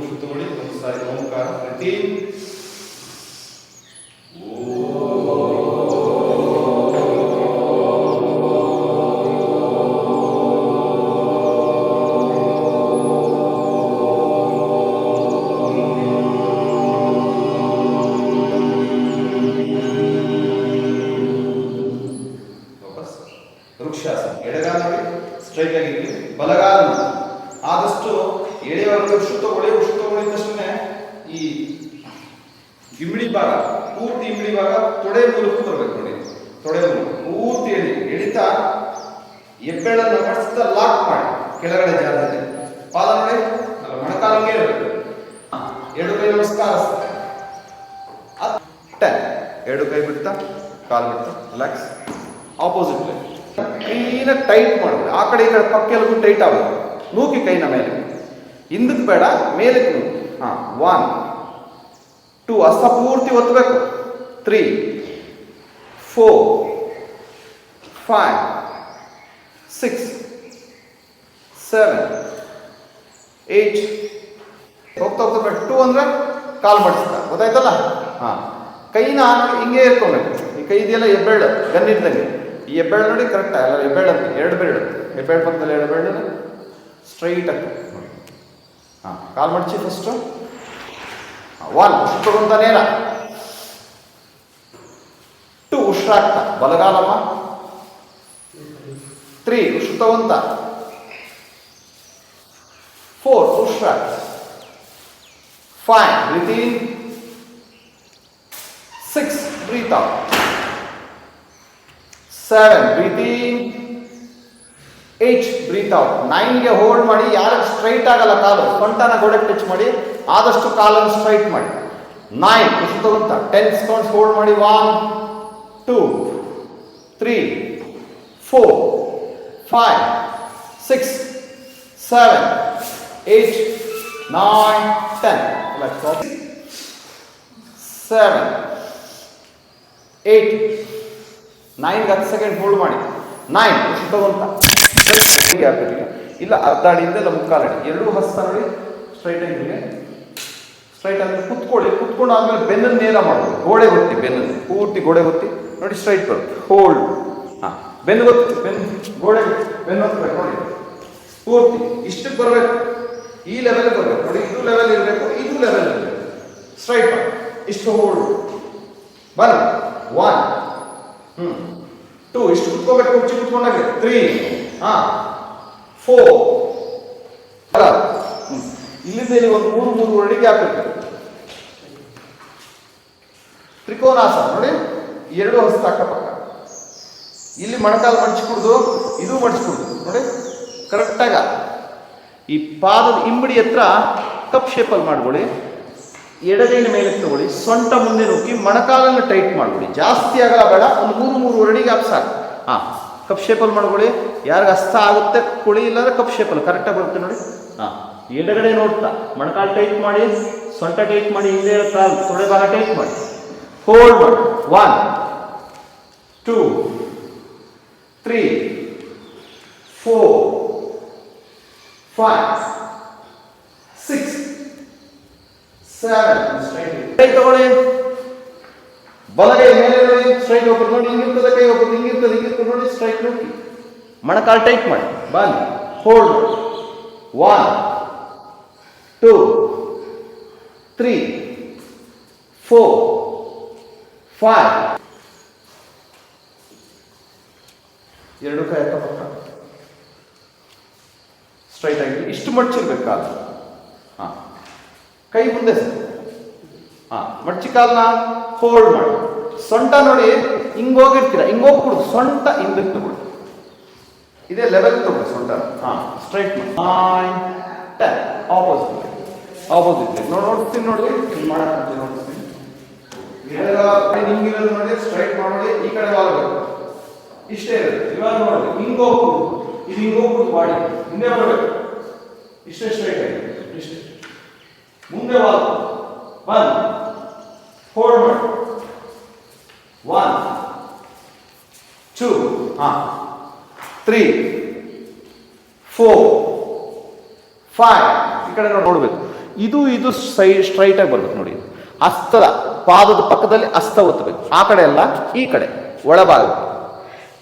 ಉಸಿರು ತಗೊಳ್ಳಿ. ಒಂದು ಸಾರಿ ಓಂಕಾರ ರಿಪೀಟ್. ವೃಕ್ಷಾಸನ. ಎಡಗಾಲ ನೋಡಿ ಸ್ಟ್ರೈಟ್ ಆಗಿರಲಿ. ಬಲಗಾಲ ಆದಷ್ಟು ಎಳೆಯವರೆಗೆ ಉಸಿರು ತಗೊಳ್ಳಿ ತಕ್ಷಣ ಈ ಇಂಬಳಿ ಭಾಗ ಪೂರ್ತಿ ಇಂಬಳಿ ಭಾಗ ತೊಡೆ ಮೂಲಕ ಬರಬೇಕು ನೋಡಿ. ತೊಡೆ ಮೂಲಕ ಪೂರ್ತಿ ಎಳಿತಾ ಹೆಬ್ಬೆರಳನ್ನು ಮಡಿಸ್ತಾ ಲಾಕ್ ಮಾಡಿ ಕೆಳಗಡೆ ಜಾಗದಲ್ಲಿ. ಪಾದ ನೋಡಿ ಮೊಣಕಾಲಿಗೆ ಇರಬೇಕು. ಎರಡು ಕೈ ನಮಸ್ಕಾರ. 10 ಎರಡು ಕೈ ಬಿಡ್ತಾ ಕಾಲು ಬಿಡ್ತಾ ರಿಲ್ಯಾಕ್ಸ್. ಆಪೋಸಿಟ್ ಕ್ಲೀನಾಗಿ ಟೈಟ್ ಮಾಡಬೇಕು. ಆ ಕಡೆ ಈ ಕಡೆ ಪಕ್ಕ ಎಲ್ಲಗೂ ಟೈಟ್ ಆಗಬೇಕು. ನೂಕಿ ಕೈನ ಮೇಲೆ, ಹಿಂದಕ್ಕೆ ಬೇಡ, ಮೇಲೆ ನೂಕಿ. 1 2 ಅಸ್ತ ಪೂರ್ತಿ ಒತ್ತಬೇಕು. 3 4 5 6 7 8 ಹೋಗ್ತಾ 2 ಅಂದ್ರೆ ಕಾಲು ಮಾಡಿಸ್ತಾ. ಗೊತ್ತಾಯ್ತಲ್ಲ? ಕೈನ ಹಿಂಗೆ ಇರ್ಕೊಬೇಕು. ಈ ಕೈ ಇದೆಯಲ್ಲ ಹೆಬ್ಬೆರಳು ಗನ್ನಿಡ್ದಂಗೆ. ಈ ಹೆಬ್ಬೆರಳು ನೋಡಿ ಕರೆಕ್ಟ್ ಅಲ್ಲ, ಹೆಬ್ಬೆರಳು ಅಂತ ಎರಡು ಬೆರಳು, ಹೆಬ್ಬೆರಳು ಪಕ್ಕದಲ್ಲಿ ಎರಡು ಬೆರಳು ಸ್ಟ್ರೈಟ್ ಆಗಿ ಕಾಲು ಮಡಚಿ. ಫಸ್ಟು 1 ಉಸಿರು ತಗೊಂತ ನೇರ. 2 ಉಸಿರಾಗ್ತಾ ಬಲಗಾಲಮ್ಮ. 3 ಉಸಿರು ತಗೊಂತ. 4 ಉಸಿರಾಗ್ತಾ. 5 ಬ್ರೀತ್ ಇನ್. 6 ಬ್ರೀತ್ ಔಟ್. 7 ಬ್ರೀತ್ ಇನ್. 8 ಬ್ರೀತ್ ಔಟ್. 9ಗೆ ಹೋಲ್ಡ್ ಮಾಡಿ. ಯಾರಿಗೆ ಸ್ಟ್ರೈಟ್ ಆಗಲ್ಲ ಕಾಲು, ಸೊಂಟನ ಗೋಡೆಗೆ ಟಚ್ ಮಾಡಿ. ಆದಷ್ಟು ಕಾಲನ್ನು ಸ್ಟ್ರೈಟ್ ಮಾಡಿ. 9 ಉಸಿರು ತಗೊಂತ. 10 ಸೆಕೆಂಡ್ಸ್ ಹೋಲ್ಡ್ ಮಾಡಿ. 1 2 3 4 5 6 7 8 9 10. 7 8 9ಗೆ 10 ಸೆಕೆಂಡ್ ಹೋಲ್ಡ್ ಮಾಡಿ. 9 ಉಸಿರು ತಗೊಂತ. ಗ್ಯಾಪ್ ಇಲ್ಲ, ಅರ್ಧ ಅಡಿಯಿಂದ ಇಲ್ಲ ಮುಕ್ಕಾಲು ಅಡಿ. ಎರಡೂ ಹಸ್ತ ನೋಡಿ ಸ್ಟ್ರೈಟ್ ಆಗಿರಲಿ. ಸ್ಟ್ರೈಟ್ ಆಗಿ ಕುತ್ಕೊಳ್ಳಿ. ಕುತ್ಕೊಂಡು ಆದ್ಮೇಲೆ ಬೆನ್ನನ್ನು ನೇರ ಮಾಡೋದು. ಗೋಡೆ ಗೊತ್ತಿ, ಬೆನ್ನನ್ನು ಪೂರ್ತಿ ಗೋಡೆ ಗೊತ್ತಿ ನೋಡಿ. ಸ್ಟ್ರೈಟ್ ಬರುತ್ತೆ. ಹೋಲ್ಡ್. ಬೆನ್ನು ಗೊತ್ತು, ಬೆನ್ನು ಗೋಡೆ ಬೆನ್ನು ಹೊತ್ಬೇಕು ನೋಡಿ. ಪೂರ್ತಿ ಇಷ್ಟಕ್ಕೆ ಬರಬೇಕು. ಈ ಲೆವೆಲ್ ಬರಬೇಕು ನೋಡಿ. ಇದು ಲೆವೆಲ್ ಇರಬೇಕು, ಇದು ಲೆವೆಲ್ ಇರಬೇಕು. ಸ್ಟ್ರೈಟ್ ಮಾಡಿ. ಇಷ್ಟು ಹೋಲ್ಡ್. ಬರ 1 2 ಇಷ್ಟು ಕುತ್ಕೋಬೇಕು. ಕುರ್ಚಿ ಕುತ್ಕೊಂಡಾಗೆ. 3 4 ಇಲ್ಲಿಂದ ಒಂದು 3 ಅಡಿ ಗ್ಯಾಪ್ ಇರ್ತದೆ. ತ್ರಿಕೋನಾಸನ ನೋಡಿ. ಎರಡು ಹಸ್ತ ಅಕ್ಕಪಕ್ಕ. ಇಲ್ಲಿ ಮೊಣಕಾಲು ಮಡಚಿಕೊಡ್ದು, ಇದು ಮಡಚಿಕೊಡ್ದು ನೋಡಿ ಕರೆಕ್ಟಾಗ. ಈ ಪಾದದ ಇಂಬಡಿ ಹತ್ರ ಕಪ್ ಶೇಪಲ್ಲಿ ಮಾಡ್ಕೊಳ್ಳಿ. ಎಡಗೈನ ಮೇಲೆ ತಗೊಳ್ಳಿ. ಸೊಂಟ ಮುಂದೆ ನುಗ್ಗಿ ಮೊಣಕಾಲನ್ನು ಟೈಟ್ ಮಾಡ್ಕೊಳ್ಳಿ. ಜಾಸ್ತಿ ಆಗಲ್ಲ ಬೇಡ. ಒಂದು 3 ಅಡಿ ಗ್ಯಾಪ್ ಸಾಕು. ಕಪ್ ಶೇಪಲ್ಲಿ ಮಾಡ್ಕೊಳ್ಳಿ. ಯಾರಿಗೆ ಹಸ್ತ ಆಗುತ್ತೆ ಕೊಳಿ, ಇಲ್ಲಾಂದ್ರೆ ಕಪ್ ಶೇಪಲ್ಲಿ ಕರೆಕ್ಟಾಗಿ ಬರುತ್ತೆ ನೋಡಿ. ಎಡಗಡೆ ನೋಡ್ತಾ ಮೊಣಕಾಲು ಟೈಟ್ ಮಾಡಿ, ಸೊಂಟ ಟೈಟ್ ಮಾಡಿ, ಹಿಂದೆ ಕಾಲು ತೊಡೆ ಭಾಗ ಟೈಟ್ ಮಾಡಿ. ಹೋಲ್ಡ್ ಮಾಡಿ. 1 2 3 4 5 6 7 ಸ್ಟ್ರೈಟ್ ತಗೊಳ್ಳಿ. ಬಲಗೈ ಮೇಲೆ ನೋಡಿ. ಸ್ಟ್ರೈಟ್ ಹೋಗ್ಬೋದು ನೋಡಿ. ಹಿಂಗಿರ್ತದೆ ಕೈ ಹೋಗ್ಬೋದು, ಹಿಂಗಿರ್ತದೆ ನೋಡಿ. ಸ್ಟ್ರೈಟ್ ನೋಡಿ. ಮೊಣಕಾಲು ಟೈಟ್ ಮಾಡಿ. ಬನ್ನಿ. ಹೋಲ್ಡ್ ಮಾಡಿ. 1 2 3 4 5 ಎರಡು ಕೈ ಅಕ್ಕಪಕ್ಕ ಸ್ಟ್ರೈಟ್ ಆಗಿ ಇಷ್ಟು ಮಡ್ಚಿರ್ಬೇಕು ಕಾಲು. ಕೈ ಮುಂದೆ ಸರ್. ಮಡ್ಚಿ ಕಾಲನ್ನ ಹೋಲ್ಡ್ ಮಾಡಿ. ಸೊಂಟ ನೋಡಿ ಹಿಂಗೋಗಿರ್ತೀರ, ಹಿಂಗೋಗ್ಬಿಡುದು. ಸೊಂಟ ಹಿಂದಕ್ಕೆ ತಗೊಳ್ಳಿ. ಇದೇ ಲೆವೆಲ್ ತಗೊಳ್ಳಿ ಸೊಂಟ. ಸ್ಟ್ರೈಟ್ ಮಾಡಿ. 9 10 ಆಪೋಸಿಟ್ ನೋಡ್ತೀನಿ ನೋಡಿ. ಮಾಡೋಣ ನೋಡ್ತೀನಿ. ಹಿಂಗಿರೋದು ನೋಡಿ. ಸ್ಟ್ರೈಟ್ ಮಾಡಿ. ಈ ಕಡೆ ವಾಲ್ಬೇಕು. ಇಷ್ಟೇ ಇರುತ್ತೆ. ಇವಾಗ ನೋಡಿ ಹಿಂಗೋಗ್ಬಿಡುದು. ಇದು ಹಿಂಗೋಗ್ಬಿಡುದು. ಬಾಡಿ ಹಿಂದೆ ಬರಬೇಕು. ಇಷ್ಟೇ ಸ್ಟ್ರೈಟ್ ಆಗಿ. ಇಷ್ಟೇ ಮುಂದೆ ವಾಲ್. 1 ಹೋಲ್ಡ್ ಮಾಡಿ. 1 2 3 4 5 ಈ ಕಡೆ ನೋಡ್ಬೇಕು. ಇದು ಸ್ಟ್ರೈಟ್ ಆಗಿ ಬರ್ಬೇಕು ನೋಡಿ. ಹಸ್ತದ ಪಾದದ ಪಕ್ಕದಲ್ಲಿ ಹಸ್ತ ಒತ್ತಬೇಕು. ಆ ಕಡೆ ಅಲ್ಲ, ಈ ಕಡೆ ಒಳಭಾಗ.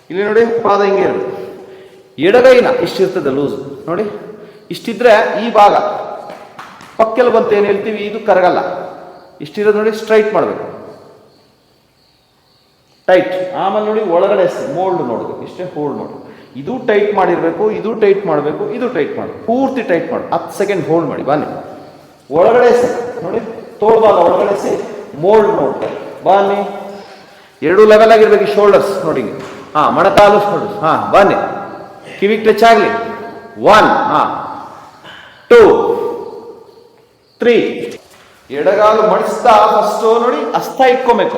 ಇಲ್ಲಿ ನೋಡಿ ಪಾದ ಹಿಂಗೆ ಇರಬೇಕು. ಎಡಗೈನ ಇಷ್ಟಿರ್ತದೆ ಲೂಸ್ ನೋಡಿ, ಇಷ್ಟಿದ್ರೆ ಈ ಭಾಗ ಪಕ್ಕೆಲ್ಲ ಬಂತು ಏನು ಹೇಳ್ತೀವಿ, ಇದು ಕರಗಲ್ಲ. ಇಷ್ಟಿರೋದು ನೋಡಿ, ಸ್ಟ್ರೈಟ್ ಮಾಡಬೇಕು, ಟೈಟ್. ಆಮೇಲೆ ನೋಡಿ ಒಳಗಡೆ ಮೋಲ್ಡ್ ನೋಡಬೇಕು, ಇಷ್ಟೇ ಹೋಲ್ಡ್ ನೋಡಿ. ಇದು ಟೈಟ್ ಮಾಡಿರಬೇಕು, ಇದು ಟೈಟ್ ಮಾಡಬೇಕು, ಇದು ಟೈಟ್ ಮಾಡಬೇಕು, ಪೂರ್ತಿ ಟೈಟ್ ಮಾಡಿ 10 ಸೆಕೆಂಡ್ ಹೋಲ್ಡ್ ಮಾಡಿ. ಬನ್ನಿ, ಒಳಗಡೆ ನೋಡಿ, ತೋಳ್ಬಾಗ ಒಳಗಡೆ ಮೋಲ್ಡ್ ನೋಡ್ತಾರೆ. ಬನ್ನಿ, ಎರಡು ಲೆವೆಲ್ ಆಗಿರ್ಬೇಕು. ಶೋಲ್ಡರ್ಸ್ ನೋಡಿ, ಹಾ, ಮೊಣಕಾಲು ಶೋಲ್ಡರ್ಸ್. ಹಾ, ಬನ್ನಿ, ಕಿವಿಗೆ ಟಚ್ ಆಗಲಿ. 1, ಹಾ, 2, 3. ಎಡಗಾಲು ಮಡಿಸ್ತಾ ಫಸ್ಟ್ ನೋಡಿ ಹಸ್ತ ಇಟ್ಕೊಬೇಕು,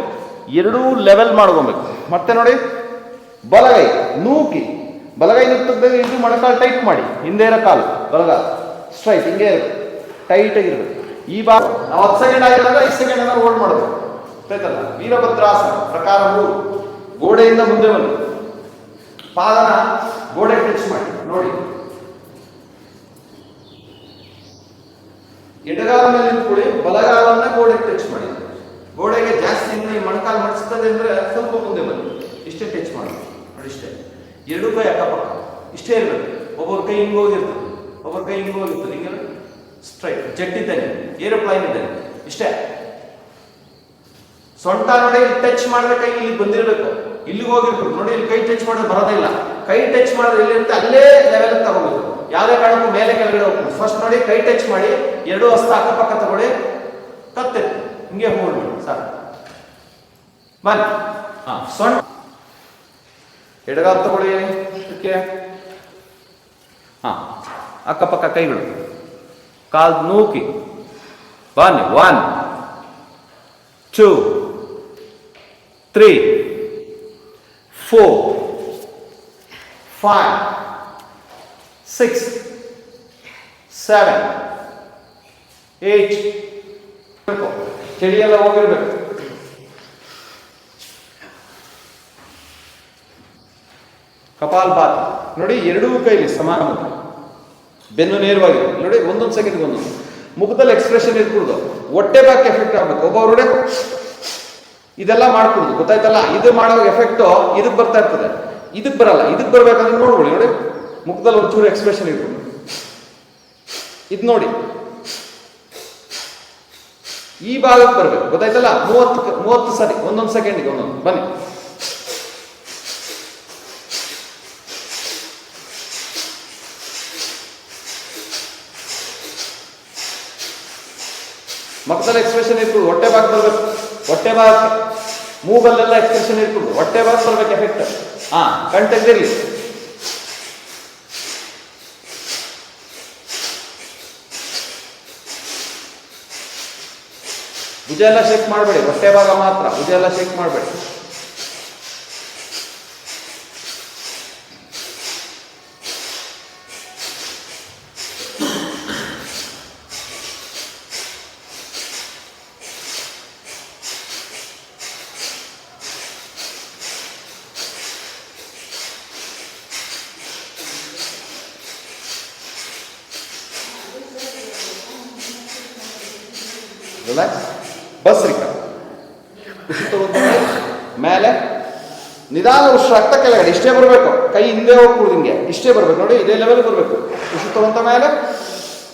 ಎರಡೂ ಲೆವೆಲ್ ಮಾಡ್ಕೊಬೇಕು. ಮತ್ತೆ ನೋಡಿ ಬಲಗೈ ನೂಕಿ, ಬಲಗೈ ನುಗ್ದಾಗ ಇದು ಮೊಣಕಾಲು ಟೈಟ್ ಮಾಡಿ. ಹಿಂದೆ ಇರೋ ಕಾಲು ಬಲಗಾಲು ಸ್ಟ್ರೈಟ್ ಹಿಂಗೆ ಇರಬೇಕು, ಟೈಟ್ ಆಗಿರ್ಬೇಕು. ಈ ಭಾಗ ನಾವು 10 ಸೆಕೆಂಡ್ ಆಗಿರೋದಾಗ 5 ಸೆಕೆಂಡ್ ಅನ್ನ ಹೋಲ್ಡ್ ಮಾಡಬೇಕು. ಗೊತ್ತಾಯ್ತಲ್ಲ? ವೀರಭದ್ರಾಸನ ಪ್ರಕಾರ 3. ಗೋಡೆಯಿಂದ ಮುಂದೆ ಬನ್ನಿ, ಪಾದನ ಗೋಡೆ ಟಚ್ ಮಾಡಿ ನೋಡಿ. ಎಡಗಾಲ ಮೇಲೆ ನಿಂತ್ಕೊಳ್ಳಿ, ಬಲಗಾಲನ್ನ ಗೋಡೆ ಟಚ್ ಮಾಡಿ. ಗೋಡೆಗೆ ಜಾಸ್ತಿ ಮೊಣಕಾಲು ಮಡಿಸ್ತದೆ ಅಂದ್ರೆ ಸ್ವಲ್ಪ ಮುಂದೆ ಬನ್ನಿ, ಇಷ್ಟೇ ಟಚ್ ಮಾಡಿ ನೋಡಿ. ಇಷ್ಟೇ, ಎರಡು ಕೈ ಅಕ್ಕಪಕ್ಕ ಇಷ್ಟೇ ಇರಬೇಕು. ಒಬ್ಬರ ಕೈ ಹಿಂಗೋಗಿರ್ತದೆ, ಒಬ್ಬರ ಕೈ ಹಿಂಗೋಗಿರ್ತದೆ. ಹಿಂಗೆ ಸ್ಟ್ರೈಟ್ ಜೆಟ್ ಇದ್ದಾನೆ, ಏರೋಪ್ಲೈನ್ ಇದ್ದಾನೆ. ಇಷ್ಟೇ. ಸೊಂಟ ನೋಡಿ, ಟಚ್ ಮಾಡಿದ್ರೆ ಕೈ ಇಲ್ಲಿ ಬಂದಿರಬೇಕು, ಇಲ್ಲಿಗೆ ಹೋಗಿರ್ಬೇಕು ನೋಡಿ. ಇಲ್ಲಿ ಕೈ ಟಚ್ ಮಾಡೋದು ಬರೋದಿಲ್ಲ. ಕೈ ಟಚ್ ಮಾಡಿದ್ರೆ ಎಲ್ಲಿರುತ್ತೆ ಅಲ್ಲೇ ಲೆವೆಲ್ ತಗೋಬೇಕು. ಯಾವುದೇ ಕಾರಣಕ್ಕೂ ಮೇಲೆ ಕೆಳಗಡೆ ಹೋಗ್ಬೇಕು. ಫಸ್ಟ್ ನೋಡಿ, ಕೈ ಟಚ್ ಮಾಡಿ, ಎರಡು ಹಸ್ತ ಅಕ್ಕಪಕ್ಕ ತಗೊಳ್ಳಿ, ಕತ್ತೆತ್ತಿ ಹಿಂಗೆ ಹೋಲ್ಡ್ ಮಾಡಿ ಸಾಕು. ಬನ್ನಿ, ಹಾ, ಸೊಂಟ ಎಡಗಾಲ ತಗೊಳ್ಳಿ, ಹಾ, ಅಕ್ಕಪಕ್ಕ ಕೈಗಳು, ಕಾಲ್ ನೂಕಿ. ಬನ್ನಿ, 1, 2, 3, 4, 5, 6, 7, 8. ಚಳಿಯೆಲ್ಲ ಹೋಗಿರ್ಬೇಕು. ಕಪಾಲಭಾತಿ ನೋಡಿ, ಎರಡೂ ಕೈಲಿ ಸಮಾನ ಮುಖ, ಬೆನ್ನು ನೇರವಾಗಿ ನೋಡಿ. ಒಂದೊಂದು ಸೆಕೆಂಡ್ ಒಂದೊಂದು ಮುಖದಲ್ಲಿ ಎಕ್ಸ್ಪ್ರೆಷನ್ ಇರ್ಕೂಡ್ದು. ಹೊಟ್ಟೆ ಭಾಗಕ್ಕೆ ಎಫೆಕ್ಟ್ ಆಗ್ಬೇಕು. ಒಬ್ಬೊಬ್ಬರು ಇದೆಲ್ಲ ಮಾಡ್ಕೊಡುದು, ಗೊತ್ತಾಯ್ತಲ್ಲ? ಇದು ಮಾಡೋ ಎಫೆಕ್ಟ್ ಇದಕ್ಕೆ ಬರ್ತಾ ಇರ್ತದೆ, ಇದಕ್ಕೆ ಬರಲ್ಲ. ಇದಕ್ಕೆ ಬರ್ಬೇಕಂದ್ರೆ ನೋಡ್ಕೊಳ್ಳಿ ನೋಡಿ, ಮುಖದಲ್ಲಿ ಒಂಚೂರು ಎಕ್ಸ್ಪ್ರೆಷನ್ ಇರ್ಬೋದು. ಇದು ನೋಡಿ, ಈ ಭಾಗಕ್ಕೆ ಬರ್ಬೇಕು, ಗೊತ್ತಾಯ್ತಲ್ಲ? 30 ಸರಿ, ಒಂದೊಂದು ಸೆಕೆಂಡಿಗೆ ಒಂದೊಂದು. ಬನ್ನಿ, ಮುಖದಲ್ಲಿ ಎಕ್ಸ್ಪ್ರೆಷನ್ ಇರ್ಬೋದು. ಹೊಟ್ಟೆ ಭಾಗ ಬರ್ಬೇಕು, ಹೊಟ್ಟೆ ಭಾಗ ಮೂಗಲ್ಲೆಲ್ಲ ಎಕ್ಸ್ಪ್ರೆಷನ್ ಇರ್ಬೋದು. ಹೊಟ್ಟೆ ಭಾಗ ಬರ್ಬೇಕು ಎಫೆಕ್ಟ್. ಹಾ, ಕಣ್ ತೆಗ್ದಿರ್ಲಿ. ಭುಜ ಎಲ್ಲ ಶೇಕ್ ಮಾಡಬೇಡಿ, ಹೊಟ್ಟೆ ಭಾಗ ಮಾತ್ರ. ಭುಜ ಎಲ್ಲ ಶೇಕ್ ಮಾಡಬೇಡಿ. ರಿಲ್ಯಾಕ್ಸ್. ಬಸ್ರಿಕ ಮೇಲೆ ನಿಧಾನ ಉಸಿರಾಗ್ತಾ ಕೆಳಗಡೆ ಇಷ್ಟೇ ಬರಬೇಕು. ಕೈ ಹಿಂದೆ ಹೋಗ್ಬಿಡುದು, ಹಿಂಗೆ ಇಷ್ಟೇ ಬರಬೇಕು ನೋಡಿ. ಇದೇ ಲೆವೆಲ್ ಬರಬೇಕು. ಉಸಿರು ತಗೊಂತ ಮೇಲೆ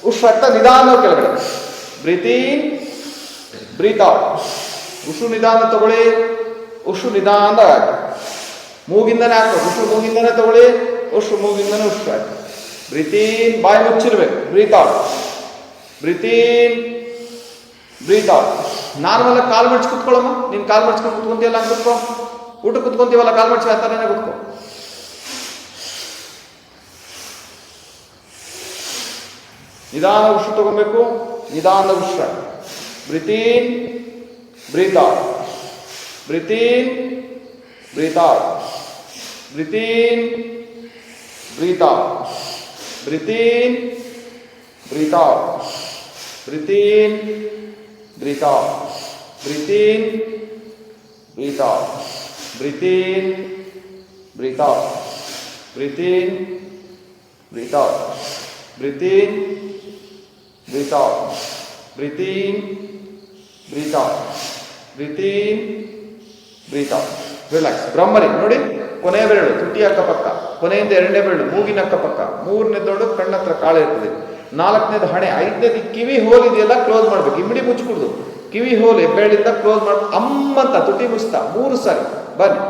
ಉಸಿರಾಗ್ತಾ ನಿಧಾನ ಕೆಳಗಡೆ. Breathe in, breathe out. ಉಸಿರು ನಿಧಾನ ತಗೊಳ್ಳಿ, ಉಸಿರು ನಿಧಾನ ಹಾಕಿ. ಮೂಗಿಂದನೇ ಹಾಕಬೇಕು. ಉಸಿರು ಮೂಗಿಂದನೇ ತಗೊಳ್ಳಿ, ಉಸಿರು ಮೂಗಿಂದನೇ ಉಸಿರು ಹಾಕಿ. ಬ್ರೀತ್ ಇನ್, ಬಾಯಿ ಮುಚ್ಚಿರ್ಬೇಕು. Breathe out, breathe in, breathe out. Normal ಕಾಲು ಮಡ್ಚಿ ಕುತ್ಕೊಳ್ಳಮ್ಮ. ನೀನು ಕಾಲು ಮಡ್ಚ್ಕೊಂಡು ಕುತ್ಕೊಂತೀಯಲ್ಲ, ಹಂಗೆ ಕುತ್ಕೊ. ಊಟ ಕುತ್ಕೊಂತೀವಲ್ಲ, ಕಾಲು ಮಡ್ಚಿ ಆ ಥರನೇ ಕುತ್ಕೊ. ನಿಧಾನ ಉಸಿರು ತಗೊಬೇಕು, ನಿಧಾನ ಉಸಿರು. Breathe in, breathe out, breathe in, breathe out, breathe in, breathe out, breathe in, breathe out, breathe in, breathe out, breathe in, breathe out, breathe in, breathe out, breathe in, breathe out, breathe in, breathe out, breathe in, breathe out, breathe in, breathe out. Relax. ಬ್ರಹ್ಮರಿ ನೋಡಿ, ಕೊನೆಯ ಬೆರಳು ತುಟಿ ಅಕ್ಕಪಕ್ಕ, ಕೊನೆಯಿಂದ ಎರಡನೇ ಬೆರಳು ಮೂಗಿನ ಅಕ್ಕಪಕ್ಕ, ಮೂರನೇದೊಳು ಕಣ್ಣತ್ರ ಕಾಳು ಇರ್ತದೆ, ನಾಲ್ಕನೇದು ಹಣೆ, ಐದನೇದು ಕಿವಿ ಹೋಲ್ ಇದೆಯಲ್ಲ ಕ್ಲೋಸ್ ಮಾಡ್ಬೇಕು, ಇಮಿಡಿ ಮುಚ್ಚಿಕೊಡುದು. ಕಿವಿ ಹೋಲ್ ಬೆರಳಿಂದ ಕ್ಲೋಸ್ ಮಾಡಿ ಅಮ್ಮಂತ ತುಟಿ ಮುಚ್ತಾ 3 ಸಾರಿ. ಬನ್ನಿ.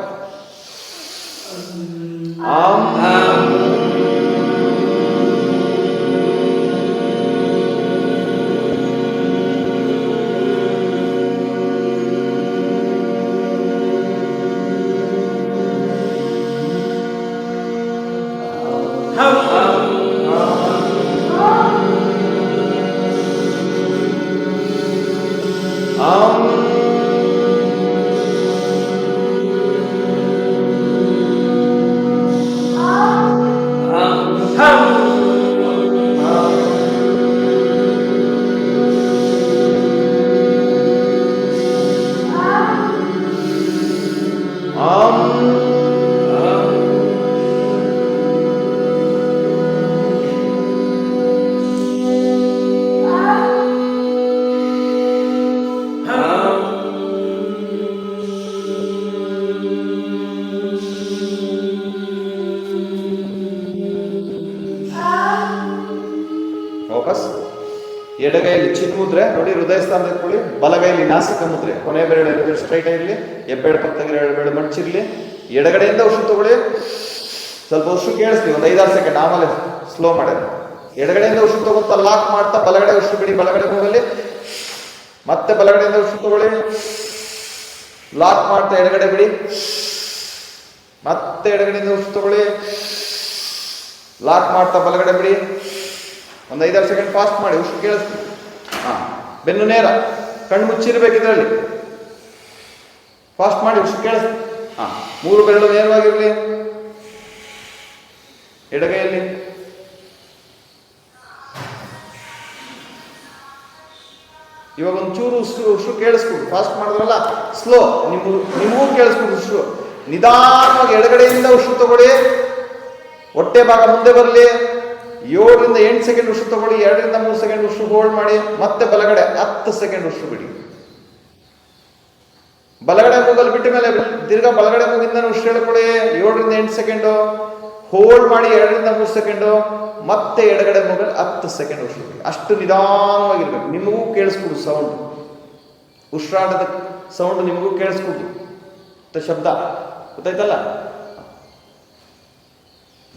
ವಾಪಸ್. ಎಡಗೈಯಲ್ಲಿ ಚಿನ್ಮುದ್ರೆ ನೋಡಿ, ಹೃದಯ ಸ್ಥಾನ ಇಟ್ಕೊಳ್ಳಿ. ಬಲಗೈಯಲ್ಲಿ ನಾಸಿಕ ಮುದ್ರೆ, ಕೊನೆ ಬೆರಳು ಸ್ಟ್ರೈಟ್ ಆಗಿರಲಿ, ಹೆಬ್ಬೆರಳು ಪಕ್ಕದಾಗಿ ಎರಡೆರಡು ಮಡಚಿರ್ಲಿ. ಎಡಗಡೆಯಿಂದ ಉಸಿರು ತಗೊಳ್ಳಿ. ಸ್ವಲ್ಪ ಉಸಿರು ಕೇಳಿಸ್ತೀವಿ, ಒಂದು 5-6 ಸೆಕೆಂಡ್, ಆಮೇಲೆ ಸ್ಲೋ ಮಾಡೋದು. ಎಡಗಡೆಯಿಂದ ಉಸಿರು ತಗೊಂತ ಲಾಕ್ ಮಾಡ್ತಾ ಬಲಗಡೆ ಉಸಿರು ಬಿಡಿ, ಬಲಗಡೆ ಹೋಗಲಿ. ಮತ್ತೆ ಬಲಗಡೆಯಿಂದ ಉಸಿರು ತಗೊಳ್ಳಿ, ಲಾಕ್ ಮಾಡ್ತಾ ಎಡಗಡೆ ಬಿಡಿ. ಮತ್ತೆ ಎಡಗಡೆಯಿಂದ ಉಸಿರು ತಗೊಳ್ಳಿ, ಲಾಕ್ ಮಾಡ್ತಾ ಬಲಗಡೆ ಬಿಡಿ. ಒಂದು 5-6 ಸೆಕೆಂಡ್ ಫಾಸ್ಟ್ ಮಾಡಿ, ಉಸಿರು ಕೇಳಿಸ್ತೀವಿ. ಬೆನ್ನು ನೇರ, ಕಣ್ಣು ಮುಚ್ಚಿರ್ಬೇಕು ಇದರಲ್ಲಿ. ಫಾಸ್ಟ್ ಮಾಡಿ, ಉಸಿರು ಕೇಳಿಸ್ತೀವಿ. 3 ಬೆರಳು ನೇರವಾಗಿರಲಿ ಎಡಗೈಯಲ್ಲಿ. ಇವಾಗ ಒಂಚೂರು ಉಸಿರು ಕೇಳಿಸ್ಕೊಡು. ಫಾಸ್ಟ್ ಮಾಡಿದ್ರಲ್ಲ, ಸ್ಲೋ, ನಿಮಗೂ ಕೇಳಿಸ್ಕೊಡು ಉಸಿರು. ನಿಧಾನವಾಗಿ ಎಡಗಡೆಯಿಂದ ಉಸಿರು ತಗೊಳ್ಳಿ. ಹೊಟ್ಟೆ ಭಾಗ ಮುಂದೆ ಬರಲಿ. 7ರಿಂದ 8 ಸೆಕೆಂಡ್ ಉಸಿರು ತಗೊಳ್ಳಿ. 2ರಿಂದ 3 ಸೆಕೆಂಡ್ ಉಸಿರು ಹೋಲ್ಡ್ ಮಾಡಿ. ಮತ್ತೆ ಬಲಗಡೆ 10 ಸೆಕೆಂಡ್ ಉಸಿರು ಬಿಡಿ. ಬಲಗಡೆ ಮೂಗಲ್ಲಿ ಬಿಟ್ಟ ಮೇಲೆ ತಿರ್ಗಾ ಬಲಗಡೆ ಮೂಗಿಂದ ಉಸಿರು ಹೇಳ್ಕೊಳ್ಳಿ. 7ರಿಂದ 8 ಸೆಕೆಂಡು ಹೋಲ್ಡ್ ಮಾಡಿ. 2ರಿಂದ 3 ಸೆಕೆಂಡು ಮತ್ತೆ ಎಡಗಡೆ ಮೂಗಲ್ಲಿ 10 ಸೆಕೆಂಡ್ ಉಸಿರು ಬಿಡಿ. ಅಷ್ಟು ನಿಧಾನವಾಗಿರ್ಬೇಕು. ನಿಮಗೂ ಕೇಳಿಸ್ಕೊಡು ಸೌಂಡ್, ಉಸಿರಾಟದ ಸೌಂಡ್ ನಿಮಗೂ ಕೇಳಿಸ್ಕೊಡು. ಶಬ್ದ ಗೊತ್ತಾಯ್ತಲ್ಲ?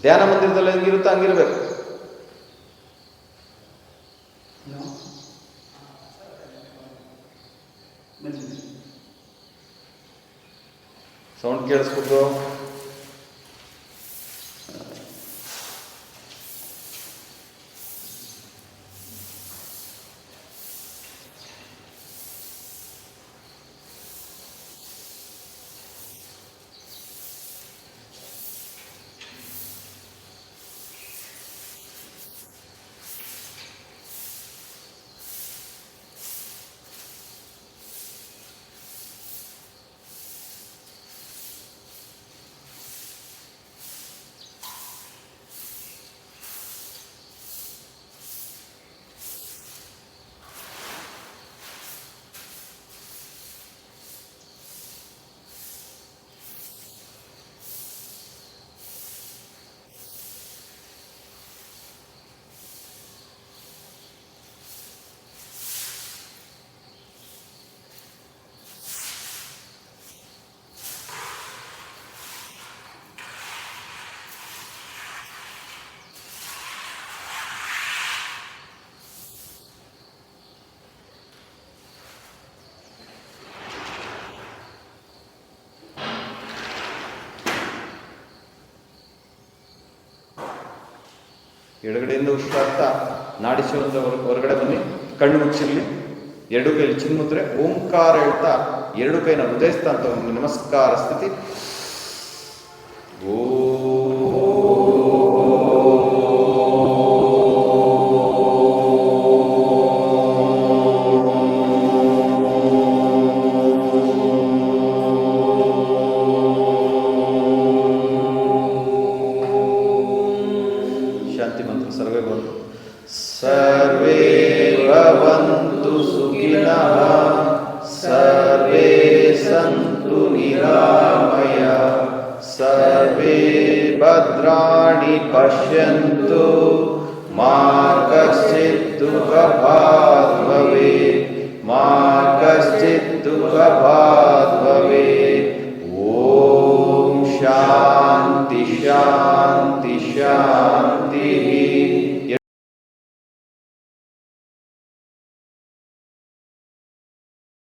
ಧ್ಯಾನ ಮಂದಿರದಲ್ಲಿ ಹೆಂಗಿರುತ್ತೋ ಹಂಗಿರ್ಬೇಕು. ಸೌಂಡ್ ಕೇಳಿಸ್ಕೊಡು. ಎಡಗಡೆಯಿಂದ ಉಸಿರಾಡ್ತಾ ನಾಡಿಸುವಂತ ಹೊರಗಡೆ ಬನ್ನಿ. ಕಣ್ಣು ಮುಚ್ಚಿರಲಿ. 2 ಕೈಲಿ ಚಿನ್ಮುದ್ರೆ, ಓಂಕಾರ ಹೇಳ್ತಾ 2 ಕೈನ ಹೃದಯ ಸ್ಥಾನ ಒಂದು ನಮಸ್ಕಾರ ಸ್ಥಿತಿ. ಶಾಂತಿ ಮಂತ್ರ ಸರ್ವೇ ಬಂತು. सर्वे भवन्तु सुखिनः सर्वे सन्तु निरामयाः सर्वे भद्राणि पश्यन्तु मा कश्चित् दुःखभाग् भवेत् मा कश्चित् दुःखभाग् भवेत् ॐ शान्ति शान्ति शान्तिः